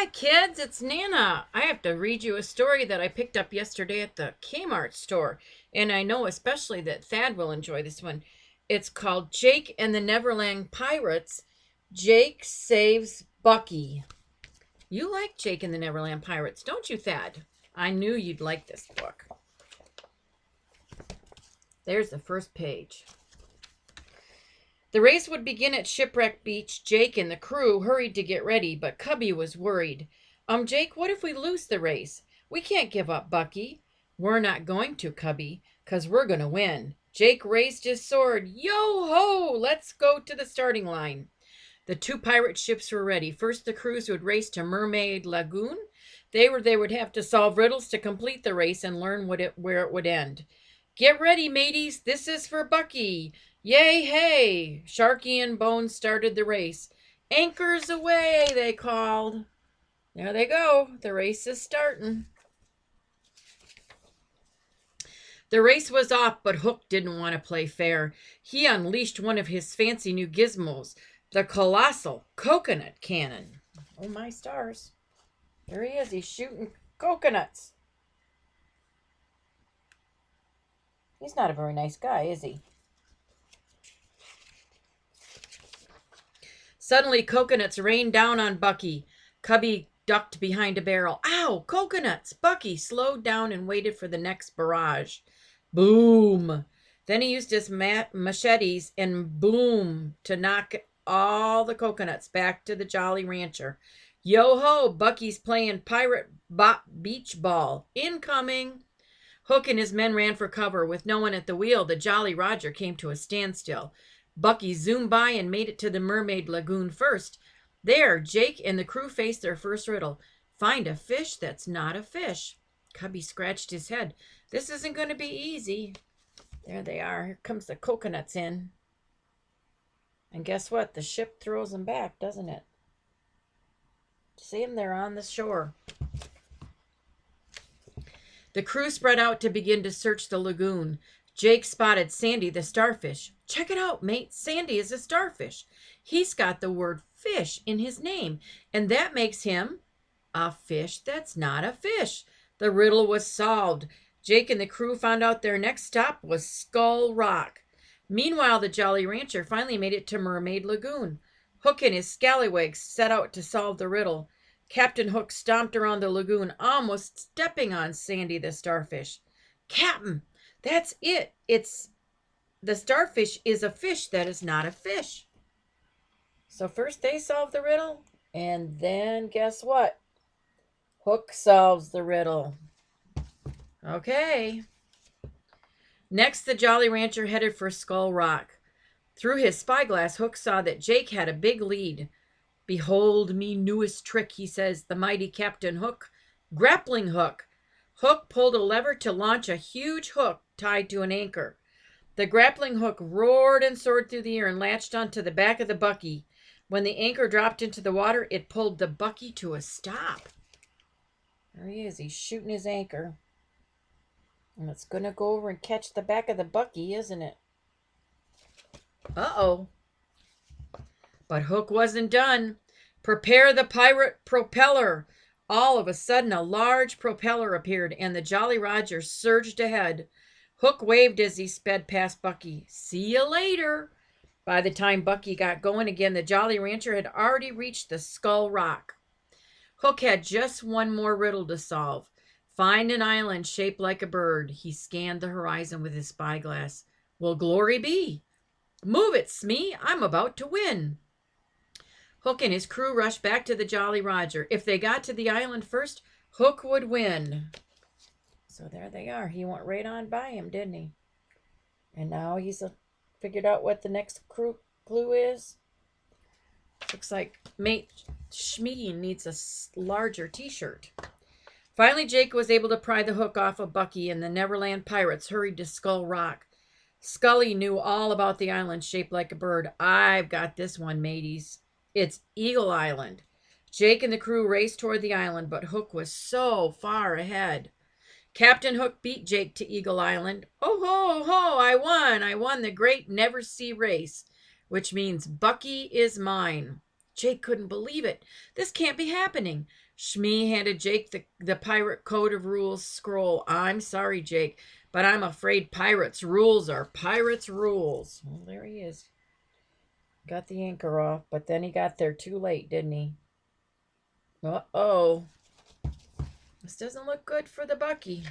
Hi, kids. It's Nana. I have to read you a story that I picked up yesterday at the Kmart store, and I know especially that Thad will enjoy this one. It's called Jake and the Neverland Pirates. Jake Saves Bucky. You like Jake and the Neverland Pirates, don't you, Thad? I knew you'd like this book. There's the first page. The race would begin at Shipwreck Beach. Jake and the crew hurried to get ready, but Cubby was worried. Jake, what if we lose the race? We can't give up, Bucky. We're not going to, Cubby, 'cause we're going to win. Jake raised his sword. Yo-ho! Let's go to the starting line. The two pirate ships were ready. First, the crews would race to Mermaid Lagoon. They would have to solve riddles to complete the race and learn where it would end. Get ready, mateys. This is for Bucky. Yay, hey! Sharky and Bones started the race. Anchors away, they called. There they go. The race is starting. The race was off, but Hook didn't want to play fair. He unleashed one of his fancy new gizmos, the colossal coconut cannon. Oh, my stars. There he is. He's shooting coconuts. He's not a very nice guy, is he? Suddenly, coconuts rained down on Bucky. Cubby ducked behind a barrel. Ow, coconuts! Bucky slowed down and waited for the next barrage. Boom! Then he used his machetes and boom to knock all the coconuts back to the Jolly Rancher. Yo-ho, Bucky's playing pirate beach ball. Incoming! Hook and his men ran for cover. With no one at the wheel, the Jolly Roger came to a standstill. Bucky zoomed by and made it to the Mermaid Lagoon first. There, Jake and the crew faced their first riddle. Find a fish that's not a fish. Cubby scratched his head. This isn't going to be easy. There they are. Here comes the coconuts in. And guess what? The ship throws them back, doesn't it? See them? They're on the shore. The crew spread out to begin to search the lagoon. Jake spotted Sandy the starfish. Check it out, mate. Sandy is a starfish. He's got the word fish in his name, and that makes him a fish that's not a fish. The riddle was solved. Jake and the crew found out their next stop was Skull Rock. Meanwhile, the Jolly Rancher finally made it to Mermaid Lagoon. Hook and his scallywags set out to solve the riddle. Captain Hook stomped around the lagoon, almost stepping on Sandy the starfish. Captain, that's it. The starfish is a fish that is not a fish. So first they solve the riddle, and then guess what? Hook solves the riddle. Okay. Next, the Jolly Rancher headed for Skull Rock. Through his spyglass, Hook saw that Jake had a big lead. Behold me newest trick, he says, the mighty Captain Hook. Grappling hook. Hook pulled a lever to launch a huge hook tied to an anchor. The grappling hook roared and soared through the air and latched onto the back of the Bucky. When the anchor dropped into the water, it pulled the Bucky to a stop. There he is. He's shooting his anchor. And it's going to go over and catch the back of the Bucky, isn't it? Uh-oh. But Hook wasn't done. Prepare the pirate propeller. All of a sudden, a large propeller appeared, and the Jolly Roger surged ahead. Hook waved as he sped past Bucky. See you later. By the time Bucky got going again, the Jolly Rancher had already reached the Skull Rock. Hook had just one more riddle to solve. Find an island shaped like a bird. He scanned the horizon with his spyglass. Will glory be? Move it, Smee. I'm about to win. Hook and his crew rushed back to the Jolly Roger. If they got to the island first, Hook would win. So there they are. He went right on by him, didn't he? And now he's figured out what the next clue is. Looks like mate Shmee needs a larger t-shirt. Finally, Jake was able to pry the hook off of Bucky, and the Neverland pirates hurried to Skull Rock. Scully knew all about the island shaped like a bird. I've got this one, mateys. It's Eagle Island. Jake and the crew raced toward the island, but Hook was so far ahead. Captain Hook beat Jake to Eagle Island. Oh, ho, ho, I won. I won the great never-see race, which means Bucky is mine. Jake couldn't believe it. This can't be happening. Shmee handed Jake the pirate code of rules scroll. I'm sorry, Jake, but I'm afraid pirates' rules are pirates' rules. Well, there he is. Got the anchor off, but then he got there too late, didn't he? Uh-oh. This doesn't look good for the Bucky.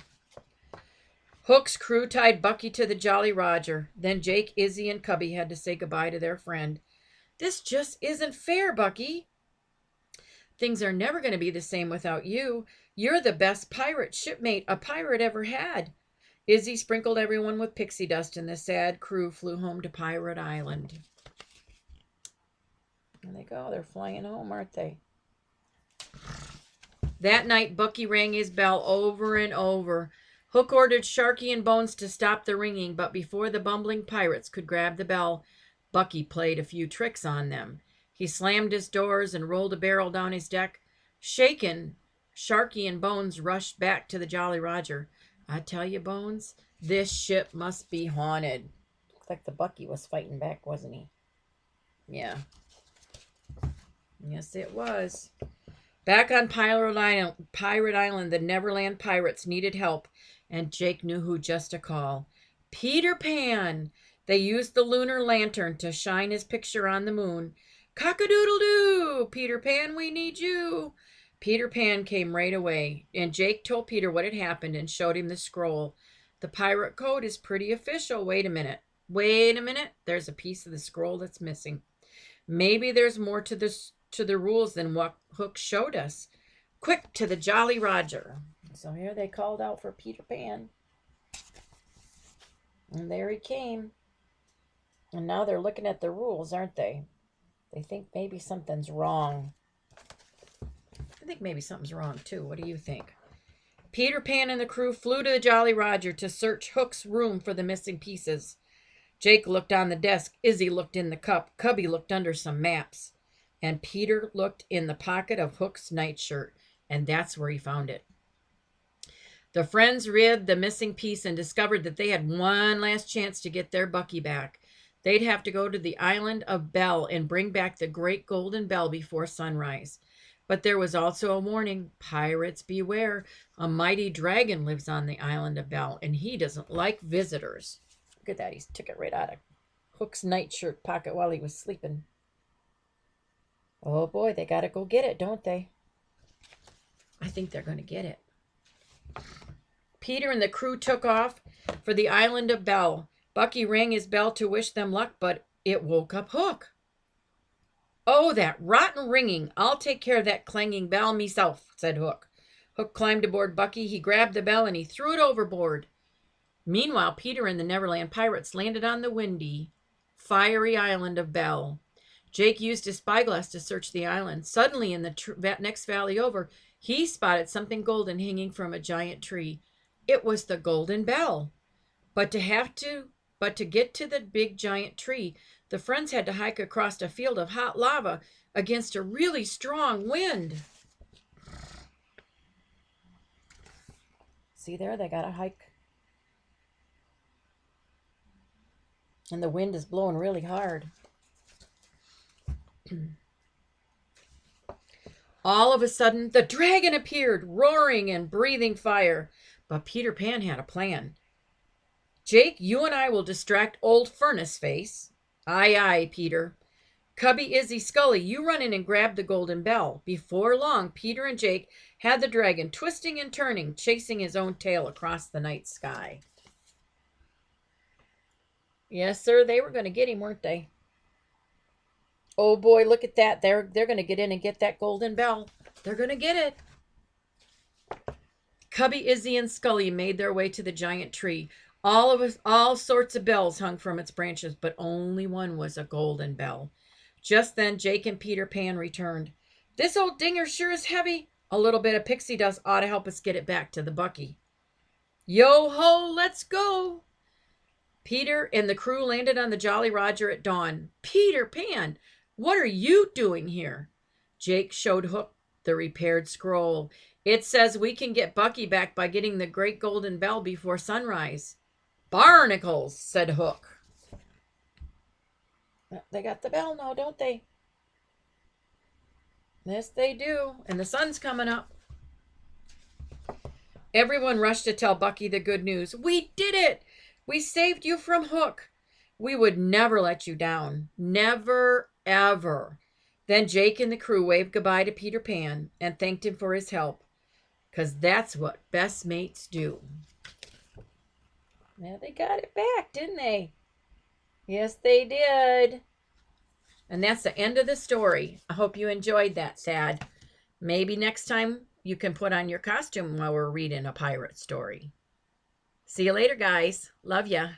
Hook's crew tied Bucky to the Jolly Roger. Then Jake, Izzy, and Cubby had to say goodbye to their friend. This just isn't fair, Bucky. Things are never going to be the same without you. You're the best pirate shipmate a pirate ever had. Izzy sprinkled everyone with pixie dust, and the sad crew flew home to Pirate Island. There they go. They're flying home, aren't they? That night, Bucky rang his bell over and over. Hook ordered Sharky and Bones to stop the ringing, but before the bumbling pirates could grab the bell, Bucky played a few tricks on them. He slammed his doors and rolled a barrel down his deck. Shaken, Sharky and Bones rushed back to the Jolly Roger. I tell you, Bones, this ship must be haunted. Looks like the Bucky was fighting back, wasn't he? Yeah. Yes, it was. Back on Pirate Island, the Neverland pirates needed help, and Jake knew who just to call. Peter Pan! They used the lunar lantern to shine his picture on the moon. Cock-a-doodle-doo! Peter Pan, we need you! Peter Pan came right away, and Jake told Peter what had happened and showed him the scroll. The pirate code is pretty official. Wait a minute. Wait a minute. There's a piece of the scroll that's missing. Maybe there's more to the rules than what Hook showed us. Quick, to the Jolly Roger. So here they called out for Peter Pan. And there he came. And now they're looking at the rules, aren't they? They think maybe something's wrong. I think maybe something's wrong, too. What do you think? Peter Pan and the crew flew to the Jolly Roger to search Hook's room for the missing pieces. Jake looked on the desk. Izzy looked in the cup. Cubby looked under some maps. And Peter looked in the pocket of Hook's nightshirt. And that's where he found it. The friends read the missing piece and discovered that they had one last chance to get their Bucky back. They'd have to go to the island of Bell and bring back the great golden bell before sunrise. But there was also a warning. Pirates beware. A mighty dragon lives on the island of Bell, and he doesn't like visitors. Look at that. He took it right out of Hook's nightshirt pocket while he was sleeping. Oh, boy, they got to go get it, don't they? I think they're going to get it. Peter and the crew took off for the island of Bell. Bucky rang his bell to wish them luck, but it woke up Hook. Oh, that rotten ringing. I'll take care of that clanging bell myself, said Hook. Hook climbed aboard Bucky. He grabbed the bell and he threw it overboard. Meanwhile, Peter and the Neverland pirates landed on the windy, fiery island of Bell. Jake used his spyglass to search the island. Suddenly, in the next valley over, he spotted something golden hanging from a giant tree. It was the golden bell. But to get to the big giant tree, the friends had to hike across a field of hot lava against a really strong wind. See there, they got to hike. And the wind is blowing really hard. All of a sudden, the dragon appeared, roaring and breathing fire. But Peter Pan had a plan. Jake, you and I will distract old Furnace Face. Aye, aye, Peter. Cubby, Izzy, Scully, you run in and grab the golden bell. Before long, Peter and Jake had the dragon twisting and turning, chasing his own tail across the night sky. Yes, sir, they were going to get him, weren't they? Oh, boy, look at that. They're going to get in and get that golden bell. They're going to get it. Cubby, Izzy, and Scully made their way to the giant tree. All sorts of bells hung from its branches, but only one was a golden bell. Just then, Jake and Peter Pan returned. This old dinger sure is heavy. A little bit of pixie dust ought to help us get it back to the Bucky. Yo-ho, let's go. Peter and the crew landed on the Jolly Roger at dawn. Peter Pan, what are you doing here? Jake showed Hook the repaired scroll. It says we can get Bucky back by getting the great golden bell before sunrise. Barnacles, said Hook. They got the bell now, don't they? Yes, they do. And the sun's coming up. Everyone rushed to tell Bucky the good news. We did it! We saved you from Hook. We would never let you down. Never, ever. Then Jake and the crew waved goodbye to Peter Pan and thanked him for his help. Because that's what best mates do. Now they got it back, didn't they? Yes, they did. And that's the end of the story. I hope you enjoyed that, Sad. Maybe next time you can put on your costume while we're reading a pirate story. See you later, guys. Love ya.